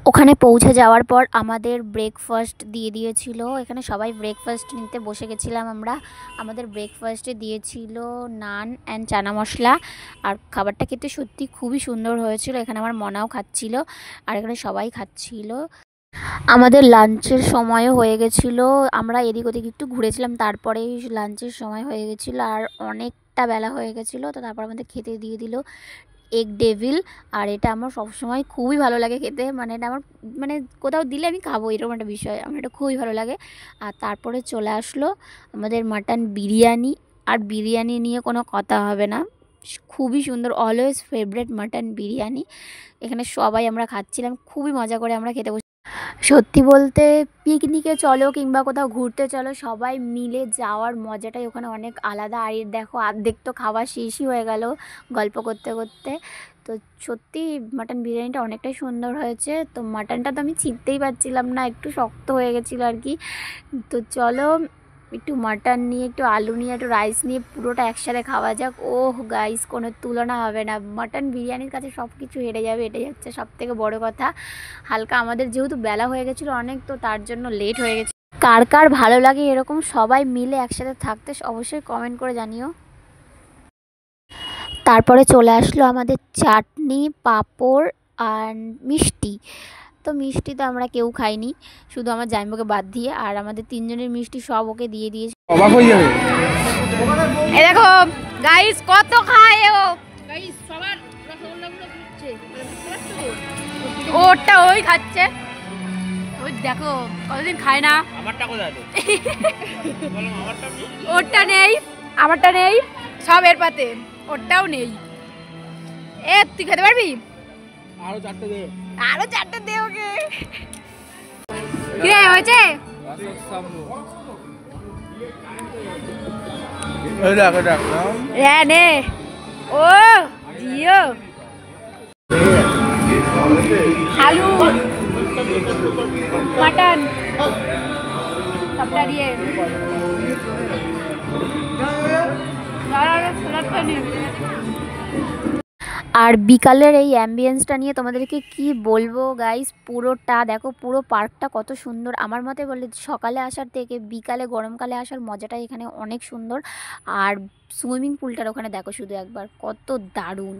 ওখানে পৌঁছে যাওয়ার পর আমাদের ব্রেকফাস্ট দিয়ে দিয়েছিল। এখানে সবাই ব্রেকফাস্ট নিতে বসে গেছিলাম আমরা। আমাদের ব্রেকফাস্টে দিয়েছিল নান অ্যান্ড চানা মশলা। আর খাবারটা খেতে সত্যি খুবই সুন্দর হয়েছিল। এখানে আমার মনাও খাচ্ছিল আর এখানে সবাই খাচ্ছিল। আমাদের লাঞ্চের সময়ও হয়ে গেছিলো। আমরা এদিক ওদিক একটু ঘুরেছিলাম, তারপরেই লাঞ্চের সময় হয়ে গেছিলো আর অনেকটা বেলা হয়ে গেছিলো। তো তারপর আমাদের খেতে দিয়ে দিল এগ ডেভিল। আর এটা আমার সবসময় খুবই ভালো লাগে খেতে, মানে এটা আমার মানে কোথাও দিলে আমি খাবো, এরকম একটা বিষয়, আমার এটা খুবই ভালো লাগে। আর তারপরে চলে আসলো আমাদের মাটন বিরিয়ানি। আর বিরিয়ানি নিয়ে কোনো কথা হবে না, খুবই সুন্দর, অলওয়েজ ফেভারিট মাটন বিরিয়ানি। এখানে সবাই আমরা খাচ্ছিলাম, খুবই মজা করে আমরা খেতে বসে। সত্যি বলতে পিকনিকে চলো কিংবা কোথাও ঘুরতে চলো, সবাই মিলে যাওয়ার মজাটাই ওখানে অনেক আলাদা। আর দেখো অর্ধেক তো খাওয়া শেষই হয়ে গেল গল্প করতে করতে। তো সত্যি মাটন বিরিয়ানিটা অনেকটাই সুন্দর হয়েছে। তো মাটনটা তো আমি ছিঁড়তেই পারছিলাম না, একটু শক্ত হয়ে গেছিলো আর কি। তো চলো একটু মাটন নিয়ে, একটু আলু নিয়ে, একটু রাইস নিয়ে পুরোটা একসাথে খাওয়া যাক। ওহ গাইস, কোনো তুলনা হবে না, মাটন বিরিয়ানির কাছে সব কিছু হেরে যাবে, এটাই হচ্ছে সব থেকে বড় কথা। হালকা আমাদের যেহেতু বেলা হয়ে গেছিলো অনেক, তো তার জন্য লেট হয়ে গেছে। কার কার ভালো লাগে এরকম সবাই মিলে একসাথে থাকতে, অবশ্যই কমেন্ট করে জানিও। তারপরে চলে আসলো আমাদের চাটনি, পাঁপড় আর মিষ্টি। তো মিষ্টি তো আমরা কেউ খাইনি, শুধু আমার জামাইবাবুকে বাদ দিয়ে। আর আমাদের তিনজনের মিষ্টি সব ওকে দিয়ে দিয়েছে। অবাক হয়ে যাবে। এই দেখো গাইস কত খায় ও, গাইস সবার রসগোল্লাগুলো খাচ্ছে, ওটা ওই খাচ্ছে, ওই দেখো কতদিন খায় না। আমারটা কোথায় আছে? বলো আমারটা নেই। ওটা নেই, আমারটা নেই, সব এর পাতে, ওটাও নেই। এ তুই খেতে পারবি? আরো চারটে দে। আরো চারটে দে ওকে। কি রে হয়েছে? এই দেখ দেখ। হ্যাঁ নে, ও জিও আলু মাটন সবটা দিয়ে আর বিকালের এই অ্যাম্বিয়েন্সটা নিয়ে তোমাদেরকে কি বলবো গাইস, পুরোটা দেখো, পুরো পার্কটা কত সুন্দর। আমার মতে বলে সকালে আসার থেকে বিকালে গরমকালে আসার মজাটাই এখানে অনেক সুন্দর। আর সুইমিং পুলটার ওখানে দেখো শুধু একবার, কত দারুণ।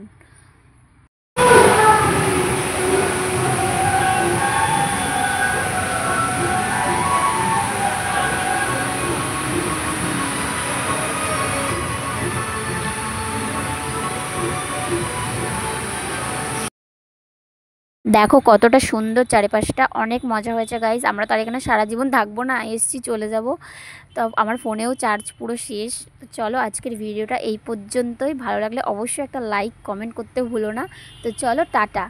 দেখো কতটা সুন্দর চারিপাশটা, অনেক মজা হয়েছে গাইস। আমরা তো আর এখানে সারা জীবন থাকবো না, এসছি চলে যাব। তো আমার ফোনেও চার্জ পুরো শেষ। তো চলো আজকের ভিডিওটা এই পর্যন্তই, ভালো লাগলে অবশ্যই একটা লাইক কমেন্ট করতে ভুলো না। তো চলো টাটা।